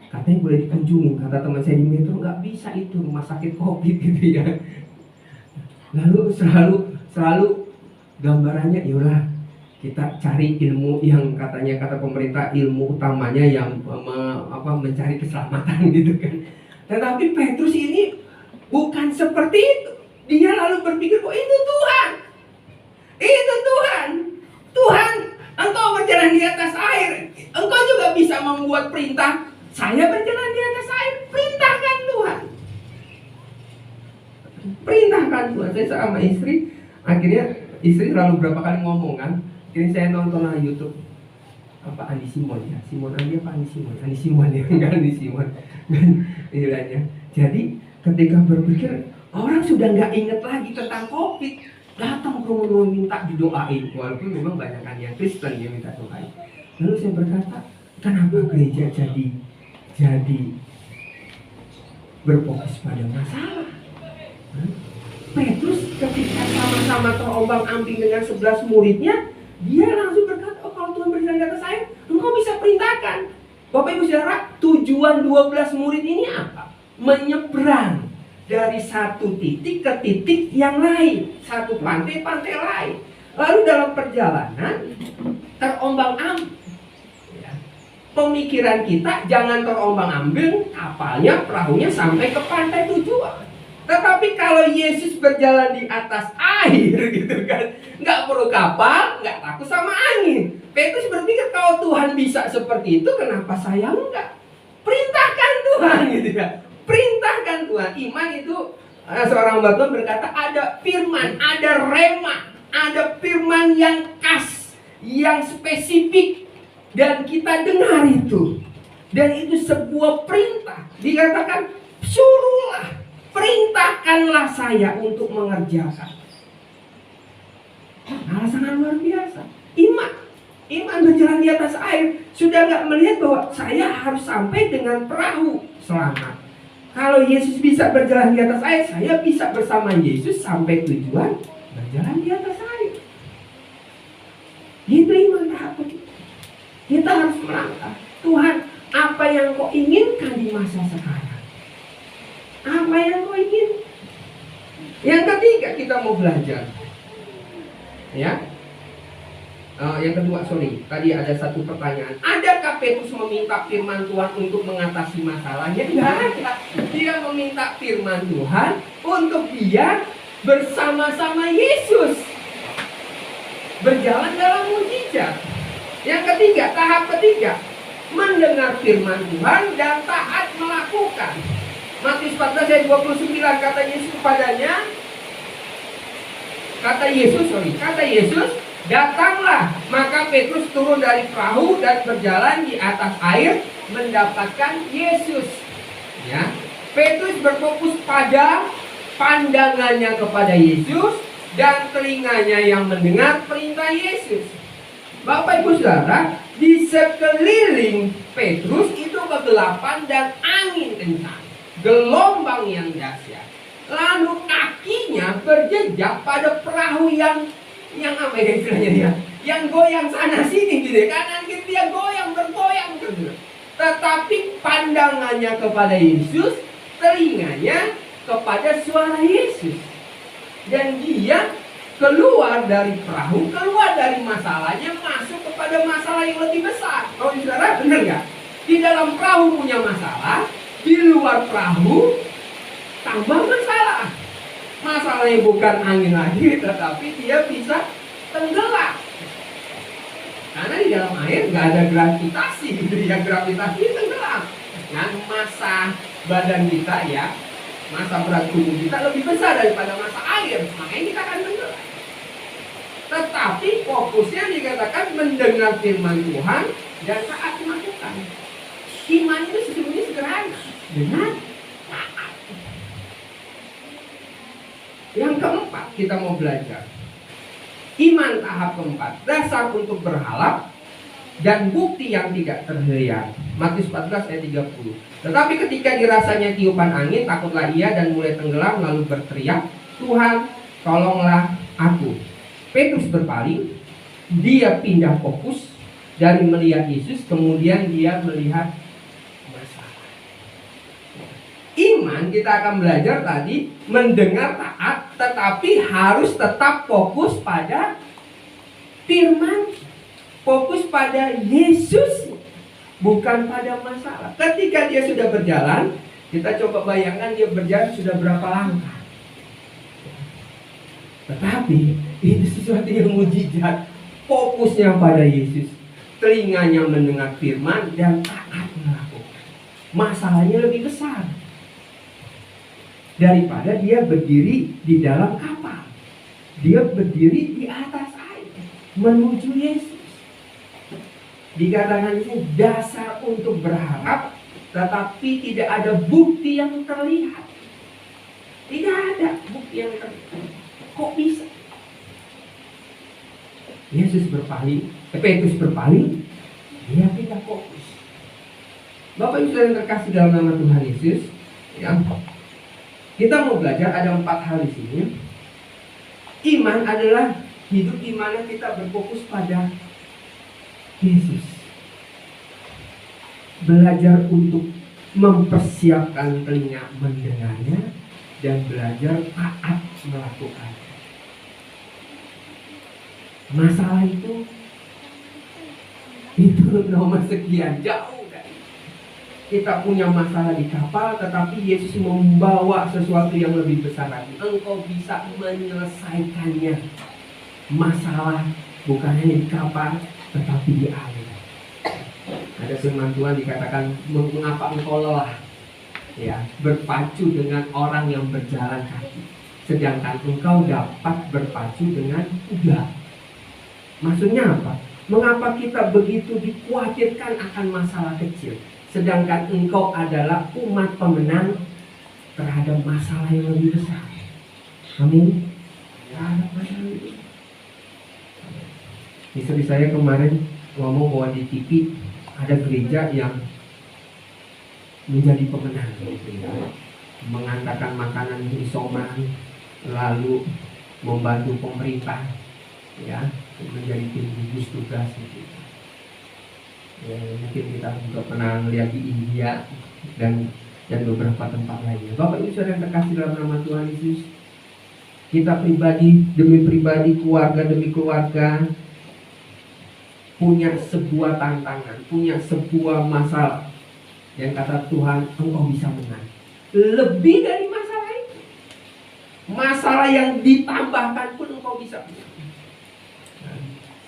Katanya boleh dikunjungi. Kata teman saya di Metro, nggak bisa itu rumah sakit COVID gitu ya. Lalu selalu gambarannya, yaudah kita cari ilmu yang kata pemerintah ilmu utamanya yang mencari keselamatan gitu kan. Tetapi Petrus ini bukan seperti itu. Dia lalu berpikir, oh itu Tuhan. Itu Tuhan. Tuhan, Engkau berjalan di atas air. Engkau juga bisa membuat perintah. Saya berjalan di atas air. Perintahkan Tuhan. Perintahkan Tuhan. Saya sama istri, akhirnya istri selalu berapa kali ngomong kan. Akhirnya saya nonton YouTube. Apa Andi Simon ya? Simon Andi apa Andi Simon? Andi Simon ya, enggak Andi Simon. Istilahnya. Jadi ketika berpikir, orang sudah nggak ingat lagi tentang COVID, datang ke rumah minta didoain. Walaupun memang banyak kan yang Kristen yang minta doain. Lalu saya berkata, kenapa gereja jadi berfokus pada masalah? Petrus ketika sama-sama terombang-ambing dengan 11 muridnya, dia langsung berkata, oh kalau Tuhan berjalan di atas air, engkau bisa perintahkan. Bapak Ibu Saudara, tujuan 12 murid ini apa? Menyeberang dari satu titik ke titik yang lain, satu pantai lain. Lalu dalam perjalanan terombang-ambing. Ya. Pemikiran kita jangan terombang-ambing, kapalnya, perahunya sampai ke pantai tujuan. Tetapi kalau Yesus berjalan di atas air gitu kan, nggak perlu kapal, nggak takut sama angin. Petrus berpikir kalau Tuhan bisa seperti itu, kenapa saya enggak? Perintahkan Tuhan gitu ya. Perintahkan Tuhan. Iman itu seorang hamba Tuhan berkata ada firman, ada rema, ada firman yang khas, yang spesifik, dan kita dengar itu. Dan itu sebuah perintah. Dikatakan suruhlah, perintahkanlah saya untuk mengerjakan. Nah, sangat luar biasa. Iman berjalan di atas air. Sudah nggak melihat bahwa saya harus sampai dengan perahu selamat. Kalau Yesus bisa berjalan di atas air, saya bisa bersama Yesus sampai tujuan berjalan di atas air. Itu iman tahap kedua. Kita harus melangkah. Tuhan, apa yang kau inginkan di masa sekarang? Apa yang kau ingin? Yang ketiga kita mau belajar. Ya. Yang kedua, tadi ada satu pertanyaan. Adakah Petrus meminta firman Tuhan untuk mengatasi masalahnya? Enggak ada. Dia meminta firman Tuhan untuk dia bersama-sama Yesus berjalan dalam mujizat. Yang ketiga, tahap ketiga, mendengar firman Tuhan dan taat melakukan. Matius 14 ayat 29, kata Yesus padanya, kata Yesus, datanglah. Maka Petrus turun dari perahu dan berjalan di atas air mendapatkan Yesus. Ya, Petrus berfokus pada pandangannya kepada Yesus dan telinganya yang mendengar perintah Yesus. Bapak Ibu Saudara, di sekeliling Petrus itu kegelapan dan angin kencang, gelombang yang dahsyat. Lalu kakinya berjejak pada perahu yang apa ya istilahnya dia? Yang goyang sana sini gitu, kanan kiri dia goyang bergoyang gitu. Tetapi pandangannya kepada Yesus, telinganya kepada suara Yesus. Dan dia keluar dari perahu, keluar dari masalahnya, masuk kepada masalah yang lebih besar. Kalau saudara benar nggak? Di dalam perahu punya masalah, di luar perahu tambah masalah. Masalahnya bukan angin lagi, tetapi dia bisa tenggelam. Karena di dalam air nggak ada gravitasi, gitu ya, gravitasi tenggelam. Nah, massa badan kita ya, massa berat tubuh kita lebih besar daripada massa air, makanya kita akan tenggelam. Tetapi fokusnya dikatakan mendengar firman Tuhan dan taat melakukan. Iman itu sesungguhnya sederhana, dengan taat. Yang keempat kita mau belajar. Iman tahap keempat, dasar untuk berharap dan bukti yang tidak terlihat. Matius 14 ayat 30. Tetapi ketika dirasanya tiupan angin, takutlah ia dan mulai tenggelam, lalu berteriak, Tuhan, tolonglah aku. Petrus berpaling, dia pindah fokus dari melihat Yesus, kemudian dia melihat masalah. Iman kita akan belajar tadi mendengar taat, tetapi harus tetap fokus pada firman, fokus pada Yesus, bukan pada masalah. Ketika dia sudah berjalan, kita coba bayangkan dia berjalan sudah berapa langkah. Tetapi itu sesuatu yang mujizat. Fokusnya pada Yesus, telinganya mendengar firman dan taat melakukan. Masalahnya lebih besar daripada dia berdiri di dalam kapal. Dia berdiri di atas air menuju Yesus. Dikatakan ini dasar untuk berharap, tetapi tidak ada bukti yang terlihat. Tidak ada bukti yang terlihat. Kok bisa? Yesus berpaling, Petrus berpaling, dia tidak fokus. Bapak Ibu Saudara yang terkasih dalam nama Tuhan Yesus, ya, kita mau belajar ada 4 hal di sini. Iman adalah hidup di mana kita berfokus pada Yesus. Belajar untuk mempersiapkan telinga mendengarnya dan belajar taat melakukan. Masalah itu nomor sekian, jauh dari kita punya masalah di kapal, tetapi Yesus membawa sesuatu yang lebih besar lagi. Engkau bisa menyelesaikannya. Masalah bukan hanya di kapal, tetapi di air. Ada firman Tuhan dikatakan, mengapa engkau lelah, ya, berpacu dengan orang yang berjalan kaki, sedangkan engkau dapat berpacu dengan kuda. Maksudnya apa? Mengapa kita begitu dikhawatirkan akan masalah kecil, sedangkan engkau adalah umat pemenang terhadap masalah yang lebih besar. Amin. Terhadap masalah yang lebih besar. Istri saya kemarin ngomong bahwa di TV ada gereja yang menjadi pemenang gitu ya. Mengantarkan makanan isoman, lalu membantu pemerintah ya, menjadi tim gugus tugas gitu. Ya, mungkin kita juga pernah lihat di India dan beberapa tempat lainnya. Bapak Ibu Saudara yang terkasih dalam nama Tuhan Yesus, kita pribadi demi pribadi, keluarga demi keluarga punya sebuah tantangan, punya sebuah masalah yang kata Tuhan engkau bisa menang. Lebih dari masalah itu, masalah yang ditambahkan pun engkau bisa menang.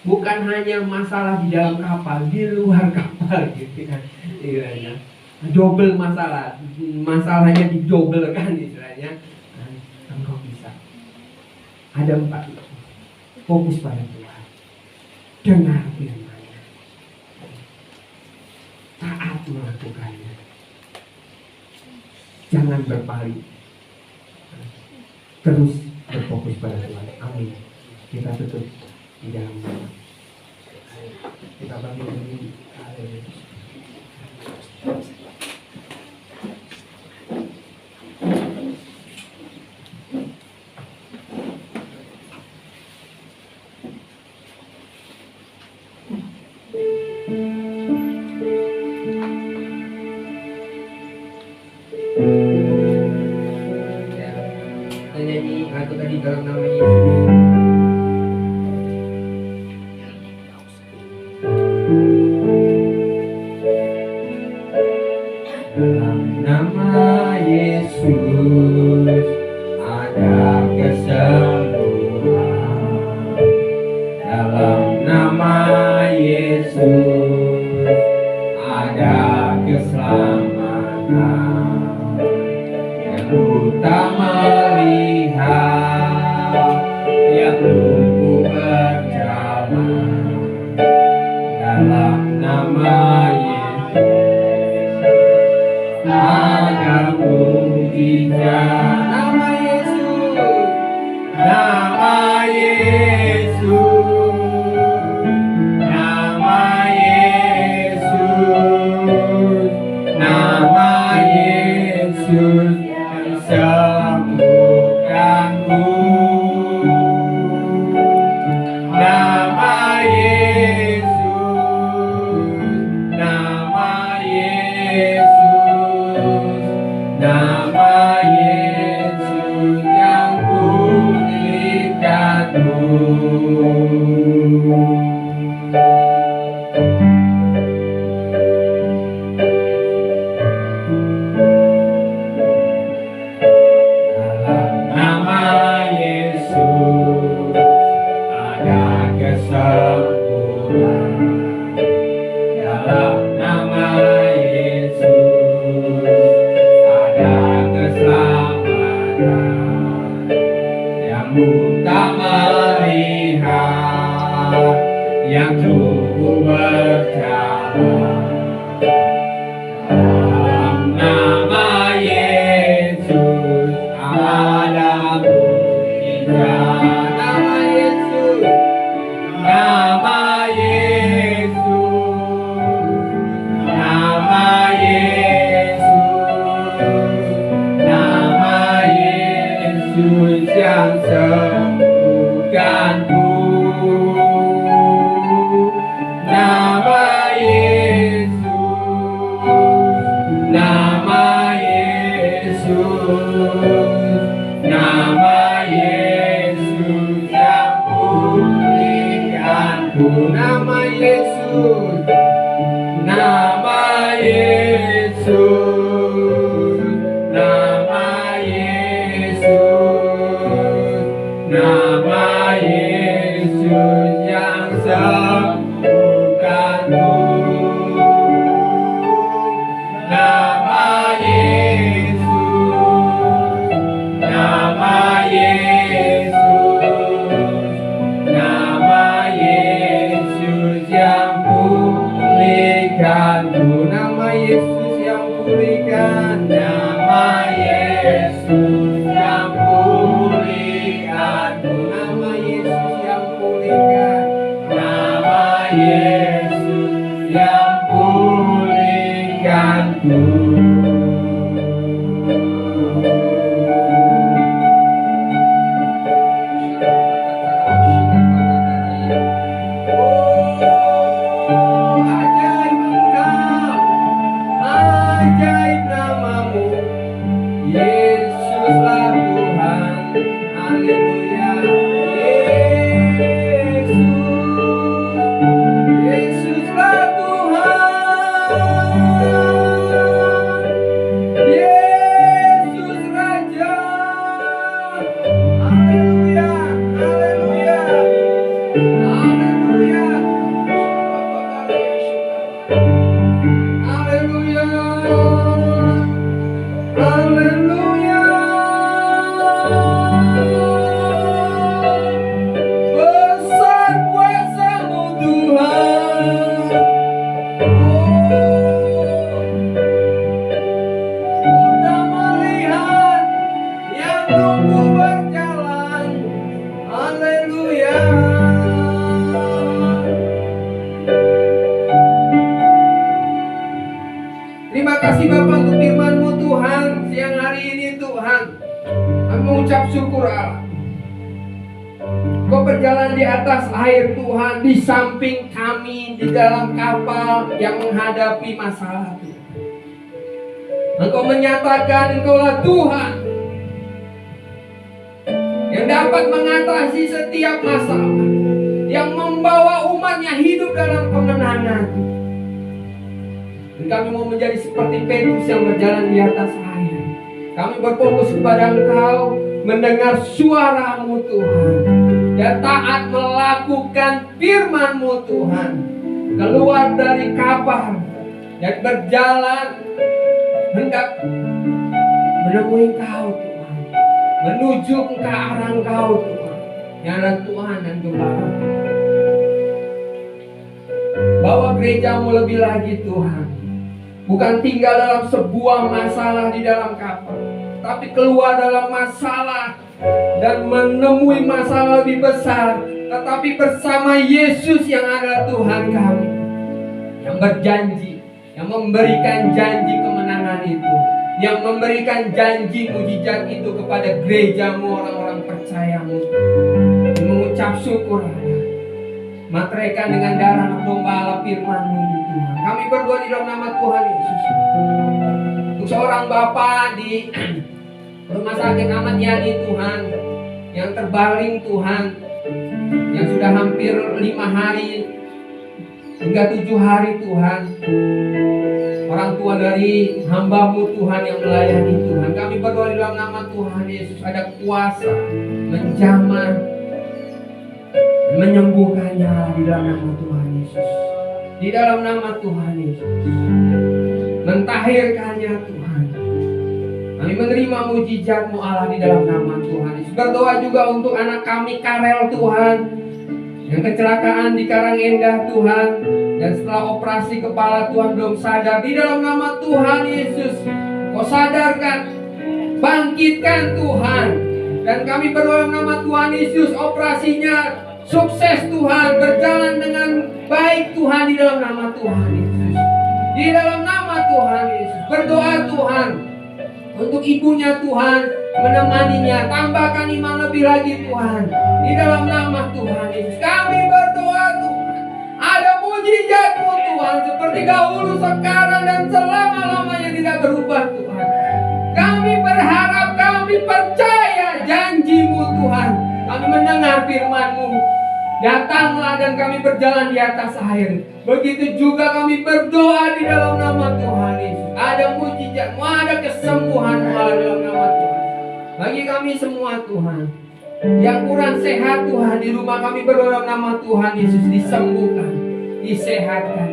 Bukan hanya masalah di dalam kapal, di luar kapal gitu kan. Istilahnya double masalah, masalahnya didobelkan istilahnya. Engkau bisa. Ada 4 itu. Fokus pada Tuhan. Dengar firman-Nya. Taat melakukannya. Jangan berpaling. Terus berfokus pada Tuhan. Amin. Kita tutup di dalam nama. Kita bangun diri. Haleluya. Kita nyanyi lagu tadi dalam nama Yesus. Dalam nama Yesus ada kesembuhan. Dalam nama Yesus ada keselamatan. Yang buta melihat, yang lumpuh berjalan. Dalam nama ada mujizat. Nama Yesus, nama Yesus, nama Yesus, nama Yesus yang sembuhkanku. Nama Yesus, nama Yesus, nama Yesus yang pulihkanku. Dalam nama Yesus ada kesembuhan. Dalam nama Yesus ada keselamatan. Yang buta melihat, yang lumpuh berjalan. Dalam nama Yesus ada mujizat. Nama Yesus, nama Yesus, nama Yesus, nama Yesus yang sembuhkanku. Nama Yesus, nama Yesus, nama Yesus yang pulihkanku. Nama Yesus, nama Yesus, nama Yesus, nama Yesus yang sembuhkanku. Nama Yesus, nama Yesus, nama Yesus yang pulihkanku. Nama Yesus yang pulihkan. Nama Yesus yang pulihkanku. Nama Yesus yang pulihkan. Nama syukur Allah. Kau berjalan di atas air Tuhan, di samping kami, di dalam kapal yang menghadapi masalah Tuhan. Engkau menyatakan Engkaulah Tuhan yang dapat mengatasi setiap masalah, yang membawa umatnya hidup dalam kemenangan. Dan kami mau menjadi seperti Petrus yang berjalan di atas air. Kami berfokus kepada Engkau, mendengar suara-Mu Tuhan, dan taat melakukan firman-Mu Tuhan. Keluar dari kapal dan berjalan hendak menemui Engkau Tuhan, menuju ke arah Engkau Tuhan, yang adalah Tuhan dan Gembala. Bawa gereja-Mu lebih lagi Tuhan, bukan tinggal dalam sebuah masalah di dalam kapal, tapi keluar dalam masalah dan menemui masalah lebih besar, tetapi bersama Yesus yang adalah Tuhan kami, yang berjanji, yang memberikan janji kemenangan itu, yang memberikan janji mujizat itu kepada gereja-Mu, orang-orang percaya-Mu. Mengucap syukur Allah, materaikan dengan darah domba Allah firman-Mu ini Tuhan. Kami berdoa di dalam nama Tuhan Yesus. Untuk seorang bapak di Rumah Sakit Ahmad Yani Tuhan, yang terbaring Tuhan, yang sudah hampir 5 hari hingga 7 hari Tuhan. Orang tua dari hamba-Mu Tuhan yang melayani Tuhan, kami berdoa di dalam nama Tuhan Yesus, ada kuasa menjamah, menyembuhkannya di dalam nama Tuhan Yesus. Di dalam nama Tuhan Yesus, mentahirkannya Tuhan. Kami menerima mujizat-Mu Allah di dalam nama Tuhan Yesus. Berdoa juga untuk anak kami Karel Tuhan, yang kecelakaan di Karangendah Tuhan, dan setelah operasi kepala Tuhan belum sadar. Di dalam nama Tuhan Yesus, Kau sadarkan, bangkitkan Tuhan. Dan kami berdoa dalam nama Tuhan Yesus, operasinya sukses Tuhan, berjalan dengan baik Tuhan, di dalam nama Tuhan Yesus. Di dalam nama Tuhan Yesus, berdoa Tuhan untuk ibunya Tuhan, menemaninya, tambahkan iman lebih lagi Tuhan. Di dalam nama Tuhan Yesus, kami berdoa Tuhan, ada mujizat-Mu Tuhan, seperti dahulu, sekarang, dan selama-lamanya tidak berubah Tuhan. Kami berharap, kami percaya janji-Mu Tuhan. Kami mendengar firman-Mu, datanglah dan kami berjalan di atas air. Begitu juga kami berdoa di dalam nama Tuhan Yesus, ada mujizat-Mu, ada kesembuhan-Mu dalam nama Tuhan. Bagi kami semua Tuhan, yang kurang sehat Tuhan di rumah, kami berdoa dalam nama Tuhan Yesus, disembuhkan, disehatkan.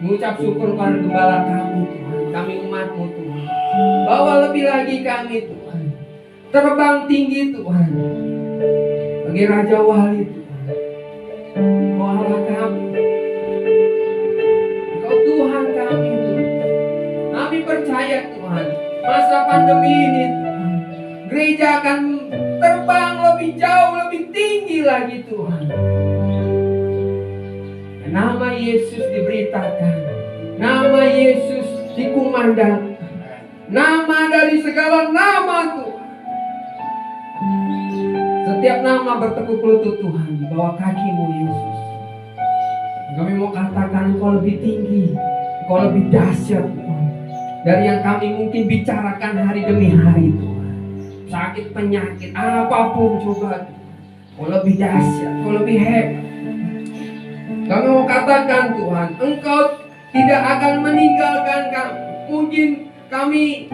Mengucap syukur pada Gembala kami Tuhan, kami umat-Mu Tuhan. Bawa lebih lagi kami Tuhan, terbang tinggi Tuhan, bagi Raja Wali Tuhan. Oh Allah kami, Engkau Tuhan kami Tuhan. Kami percaya Tuhan, masa pandemi ini Tuhan, gereja akan terbang lebih jauh, lebih tinggi lagi Tuhan. Dan nama Yesus diberitakan, nama Yesus dikumandangkan, nama dari segala nama Tuhan. Setiap nama bertekuk lutut Tuhan di bawah kaki-Mu Yesus. Kami mau katakan Engkau lebih tinggi, Engkau lebih dahsyat Tuhan, dari yang kami mungkin bicarakan hari demi hari Tuhan. Sakit, penyakit, apapun coba Tuhan, Engkau lebih dahsyat, Engkau lebih hebat. Kami mau katakan Tuhan, Engkau tidak akan meninggalkan kami. Mungkin kami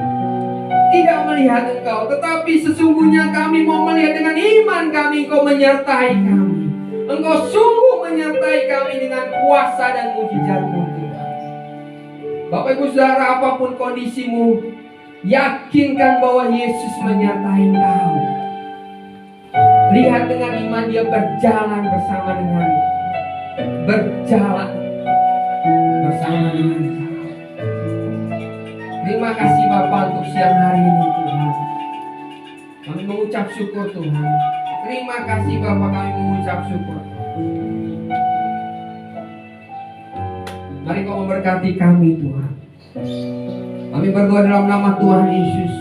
tidak melihat Engkau, tetapi sesungguhnya kami mau melihat dengan iman kami, Engkau menyertai kami. Engkau sungguh menyertai kami dengan kuasa dan mujizat-Mu Tuhan. Bapak Ibu Saudara, apapun kondisimu, yakinkan bahwa Yesus menyertai engkau. Lihat dengan iman dia berjalan bersama denganmu, berjalan bersama denganmu. Terima kasih Bapak untuk siang hari ini Tuhan. Kami mengucap syukur Tuhan. Terima kasih Bapak, kami mengucap syukur. Mari Kau memberkati kami Tuhan. Kami berdoa dalam nama Tuhan Yesus.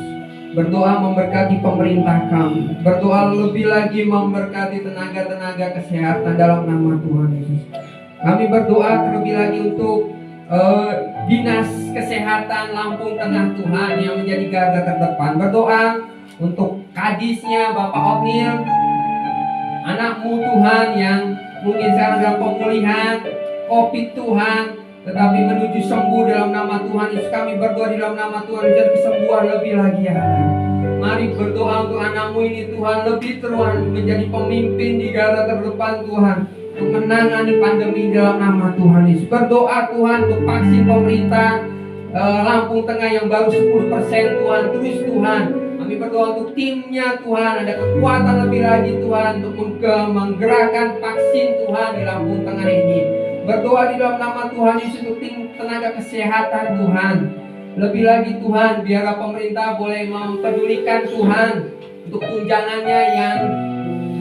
Berdoa memberkati pemerintah kami. Berdoa lebih lagi memberkati tenaga-tenaga kesehatan dalam nama Tuhan Yesus. Kami berdoa terlebih lagi untuk Dinas Kesehatan Lampung Tengah Tuhan yang menjadi garda terdepan. Berdoa untuk kadisnya Bapak Otnil, anakmu Tuhan yang mungkin sekarang dalam pemulihan COVID Tuhan, tetapi menuju sembuh dalam nama Tuhan Yesus. Kami berdoa di dalam nama Tuhan Yesus kesembuhan lebih lagi ya Tuhan. Mari berdoa untuk anakmu ini Tuhan, lebih Tuhan menjadi pemimpin di garda terdepan Tuhan, untuk menangani pandemi dalam nama Tuhan Yesus. Berdoa Tuhan untuk vaksin pemerintah Lampung Tengah yang baru 10% Tuhan. Terus Tuhan, kami berdoa untuk timnya Tuhan, ada kekuatan lebih lagi Tuhan untuk menggerakkan vaksin Tuhan di Lampung Tengah ini. Berdoa di dalam nama Tuhan Yesus untuk tim tenaga kesehatan Tuhan. Lebih lagi Tuhan, biarlah pemerintah boleh mempedulikan Tuhan untuk tunjangannya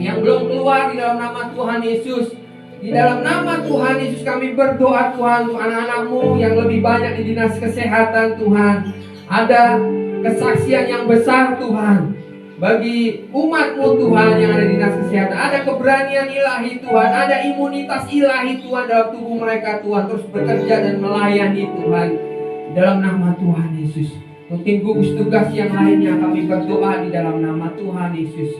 yang belum keluar di dalam nama Tuhan Yesus. Di dalam nama Tuhan Yesus kami berdoa Tuhan untuk anak-anakmu yang lebih banyak di dinas kesehatan Tuhan. Ada kesaksian yang besar Tuhan bagi umatmu Tuhan yang ada di dinas kesehatan. Ada keberanian ilahi Tuhan, ada imunitas ilahi Tuhan dalam tubuh mereka Tuhan, terus bekerja dan melayani Tuhan dalam nama Tuhan Yesus. Untuk tim gugus tugas yang lainnya kami berdoa di dalam nama Tuhan Yesus.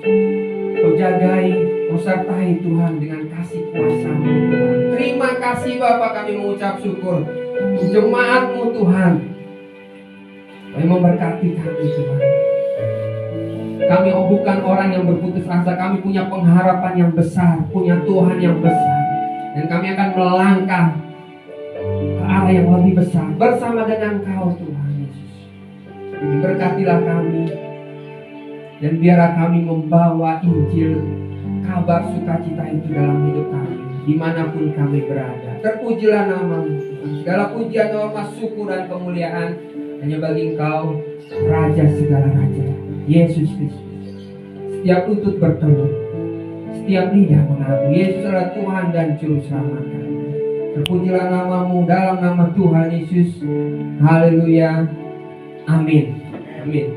Kau jagai, kau sertai Tuhan dengan kasih kuasa-Mu Tuhan. Terima kasih Bapa, kami mengucap syukur untuk jemaat-Mu Tuhan. Kami memberkati kami Tuhan. Kami bukan orang yang berputus asa, kami punya pengharapan yang besar, punya Tuhan yang besar. Dan kami akan melangkah ke arah yang lebih besar bersama dengan Kau Tuhan Yesus. Jadi berkatilah kami, dan biarlah kami membawa Injil, kabar sukacita itu dalam hidup kami, dimanapun kami berada. Terpujilah nama-Mu Tuhan. Segala pujian, hormat, syukur dan kemuliaan hanya bagi Engkau, Raja segala raja, Yesus Kristus. Setiap lutut bertelut, setiap lidah mengaku Yesus adalah Tuhan dan Juru Selamat kami. Terpujilah nama-Mu dalam nama Tuhan Yesus. Haleluya. Amin. Amin.